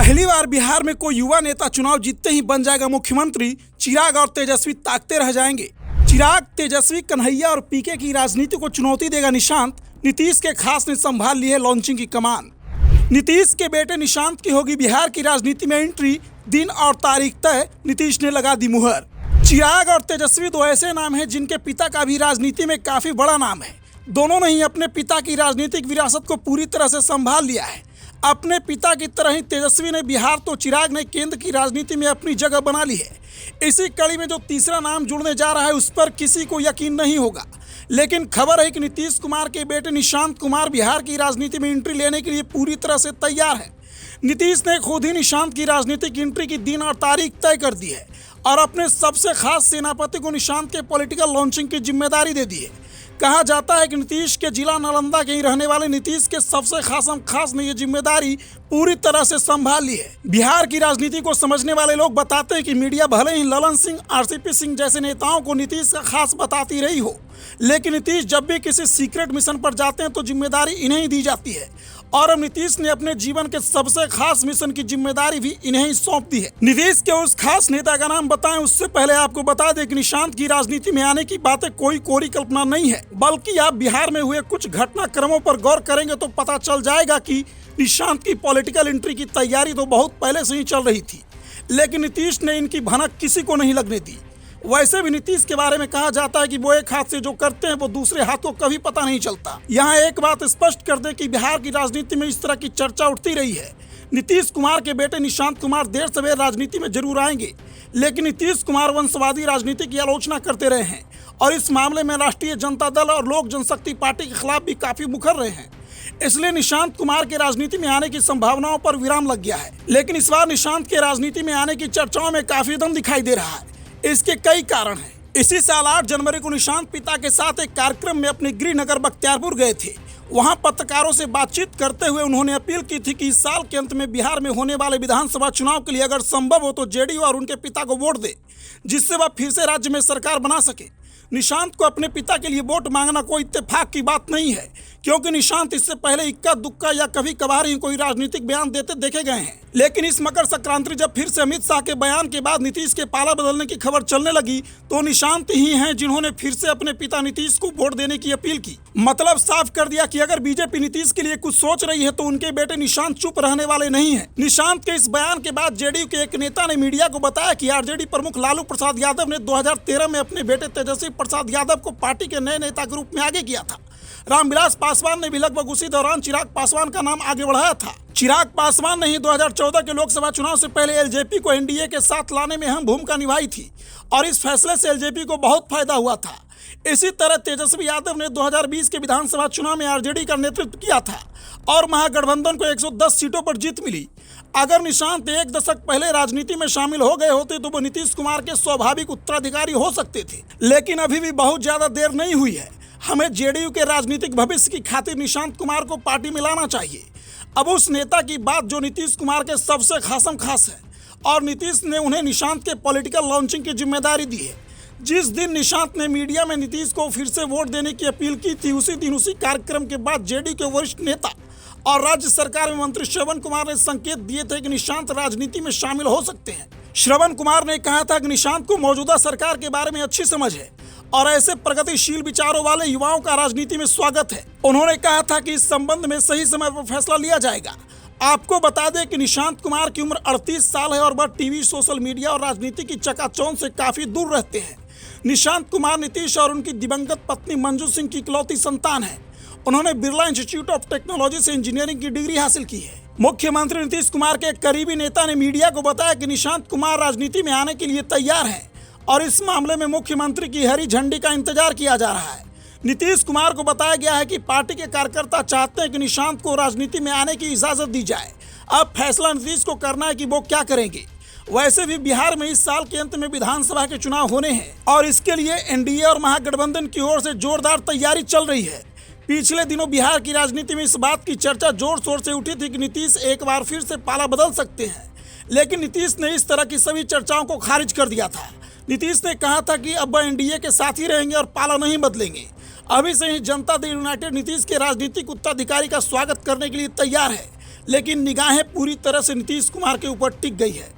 पहली बार बिहार में कोई युवा नेता चुनाव जीतते ही बन जाएगा मुख्यमंत्री। चिराग और तेजस्वी ताकते रह जाएंगे। चिराग, तेजस्वी, कन्हैया और पीके की राजनीति को चुनौती देगा निशांत। नीतीश के खास ने संभाल ली है लॉन्चिंग की कमान। नीतीश के बेटे निशांत की होगी बिहार की राजनीति में एंट्री। दिन और तारीख तय, नीतीश ने लगा दी मुहर। चिराग और तेजस्वी दो ऐसे नाम हैं जिनके पिता का भी राजनीति में काफी बड़ा नाम है। दोनों ने ही अपने पिता की राजनीतिक विरासत को पूरी तरह से संभाल लिया है। अपने पिता की तरह ही तेजस्वी ने बिहार तो चिराग ने केंद्र की राजनीति में अपनी जगह बना ली है। इसी कड़ी में जो तीसरा नाम जुड़ने जा रहा है उस पर किसी को यकीन नहीं होगा, लेकिन खबर है कि नीतीश कुमार के बेटे निशांत कुमार बिहार की राजनीति में एंट्री लेने के लिए पूरी तरह से तैयार है। नीतीश ने खुद ही निशांत की राजनीतिक एंट्री की दिन और तारीख तय कर दी है और अपने सबसे खास सेनापति को निशांत के पॉलिटिकल लॉन्चिंग की जिम्मेदारी दे दी है। कहा जाता है कि नीतीश के जिला नालंदा के ही रहने वाले नीतीश के सबसे खास ने ये जिम्मेदारी पूरी तरह से संभाल ली है। बिहार की राजनीति को समझने वाले लोग बताते हैं कि मीडिया भले ही ललन सिंह, आरसीपी सिंह जैसे नेताओं को नीतीश का खास बताती रही हो, लेकिन नीतीश जब भी किसी सीक्रेट मिशन पर जाते हैं तो जिम्मेदारी इन्हें ही दी जाती है और अब नीतीश ने अपने जीवन के सबसे खास मिशन की जिम्मेदारी भी इन्हें ही सौंप दी है। नीतीश के उस खास नेता का नाम बताएं उससे पहले आपको बता दें कि निशांत की राजनीति में आने की बातें कोई कोरी कल्पना नहीं है, बल्कि आप बिहार में हुए कुछ घटनाक्रमों पर गौर करेंगे तो पता चल जाएगा कि निशांत की पॉलिटिकल एंट्री की तैयारी तो बहुत पहले से ही चल रही थी, लेकिन नीतीश ने इनकी भनक किसी को नहीं लगने दी। वैसे भी नीतीश के बारे में कहा जाता है कि वो एक हाथ से जो करते हैं वो दूसरे हाथ को कभी पता नहीं चलता। यहाँ एक बात स्पष्ट कर दें कि बिहार की राजनीति में इस तरह की चर्चा उठती रही है। नीतीश कुमार के बेटे निशांत कुमार देर सवेर राजनीति में जरूर आएंगे, लेकिन नीतीश कुमार वंशवादी राजनीति की आलोचना करते रहे हैं और इस मामले में राष्ट्रीय जनता दल और लोक जनशक्ति पार्टी के खिलाफ भी काफी मुखर रहे हैं। इसलिए निशांत कुमार के राजनीति में आने की संभावनाओं पर विराम लग गया है। लेकिन इस बार निशांत के राजनीति में आने की चर्चाओं में काफी दम दिखाई दे रहा है। इसके कई कारण हैं। इसी साल 8 जनवरी को निशांत पिता के साथ एक कार्यक्रम में अपने गृह नगर बख्तियारपुर गए थे। वहां पत्रकारों से बातचीत करते हुए उन्होंने अपील की थी कि इस साल के अंत में बिहार में होने वाले विधानसभा चुनाव के लिए अगर संभव हो तो जेडीयू और उनके पिता को वोट दे, जिससे वह फिर से राज्य में सरकार बना सके। निशांत को अपने पिता के लिए वोट मांगना कोई इत्तेफाक की बात नहीं है, क्योंकि निशांत इससे पहले इक्का दुक्का या कभी कभार ही कोई राजनीतिक बयान देते देखे गए हैं। लेकिन इस मकर संक्रांति जब फिर से अमित शाह के बयान के बाद नीतीश के पाला बदलने की खबर चलने लगी तो निशांत ही हैं जिन्होंने फिर से अपने पिता नीतीश को वोट देने की अपील की। मतलब साफ कर दिया कि अगर बीजेपी नीतीश के लिए कुछ सोच रही है तो उनके बेटे निशांत चुप रहने वाले नहीं है। निशांत के इस बयान के बाद जेडीयू के एक नेता ने मीडिया को बताया कि आरजेडी प्रमुख लालू प्रसाद यादव ने 2013 में अपने बेटे तेजस्वी प्रसाद यादव को पार्टी के नए नेता के रूप में आगे किया था। रामविलास पासवान ने भी लगभग उसी दौरान चिराग पासवान का नाम आगे बढ़ाया था। चिराग पासवान ने ही 2014 के लोकसभा चुनाव से पहले एलजेपी को एनडीए के साथ लाने में अहम भूमिका निभाई थी और इस फैसले से एलजेपी को बहुत फायदा हुआ था। इसी तरह तेजस्वी यादव ने 2020 के विधानसभा चुनाव में आरजेडी का नेतृत्व किया था और महागठबंधन को 110 सीटों पर जीत मिली। अगर निशांत एक दशक पहले राजनीति में शामिल हो गए होते तो वो नीतीश कुमार के स्वाभाविक उत्तराधिकारी हो सकते थे, लेकिन अभी भी बहुत ज्यादा देर नहीं हुई है। हमें जेडीयू के राजनीतिक भविष्य की खातिर निशांत कुमार को पार्टी में लाना चाहिए। अब उस नेता की बात जो नीतीश कुमार के सबसे खास है और नीतीश ने उन्हें निशांत के पॉलिटिकल लॉन्चिंग की जिम्मेदारी दी है। जिस दिन निशांत ने मीडिया में नीतीश को फिर से वोट देने की अपील की थी उसी दिन उसी कार्यक्रम के बाद जेडीयू के वरिष्ठ नेता और राज्य सरकार में मंत्री श्रवण कुमार ने संकेत दिए थे कि निशांत राजनीति में शामिल हो सकते हैं। श्रवण कुमार ने कहा था कि निशांत को मौजूदा सरकार के बारे में अच्छी समझ है और ऐसे प्रगतिशील विचारों वाले युवाओं का राजनीति में स्वागत है। उन्होंने कहा था कि इस संबंध में सही समय पर फैसला लिया जाएगा। आपको बता दें कि निशांत कुमार की उम्र 38 साल है और वह टीवी, सोशल मीडिया और राजनीति की चकाचौंध से काफी दूर रहते हैं। निशांत कुमार नीतीश और उनकी दिवंगत पत्नी मंजू सिंह की इकलौती संतान है। उन्होंने बिरला इंस्टीट्यूट ऑफ टेक्नोलॉजी से इंजीनियरिंग की डिग्री हासिल की है। मुख्यमंत्री नीतीश कुमार के एक करीबी नेता ने मीडिया को बताया कि निशांत कुमार राजनीति में आने के लिए तैयार हैं और इस मामले में मुख्यमंत्री की हरी झंडी का इंतजार किया जा रहा है। नीतीश कुमार को बताया गया है कि पार्टी के कार्यकर्ता चाहते हैं कि निशांत को राजनीति में आने की इजाजत दी जाए। अब फैसला नीतीश को करना है कि वो क्या करेंगे। वैसे भी बिहार में इस साल के अंत में विधानसभा के चुनाव होने हैं और इसके लिए एनडीए और महागठबंधन की ओर से जोरदार तैयारी चल रही है। पिछले दिनों बिहार की राजनीति में इस बात की चर्चा जोर शोर से उठी थी कि नीतीश एक बार फिर से पाला बदल सकते हैं, लेकिन नीतीश ने इस तरह की सभी चर्चाओं को खारिज कर दिया था। नीतीश ने कहा था कि अब वह एनडीए के साथ ही रहेंगे और पाला नहीं बदलेंगे। अभी से ही जनता दल यूनाइटेड नीतीश के राजनीतिक उत्तराधिकारी का स्वागत करने के लिए तैयार है। लेकिन निगाहें पूरी तरह से नीतीश कुमार के ऊपर टिक गई है।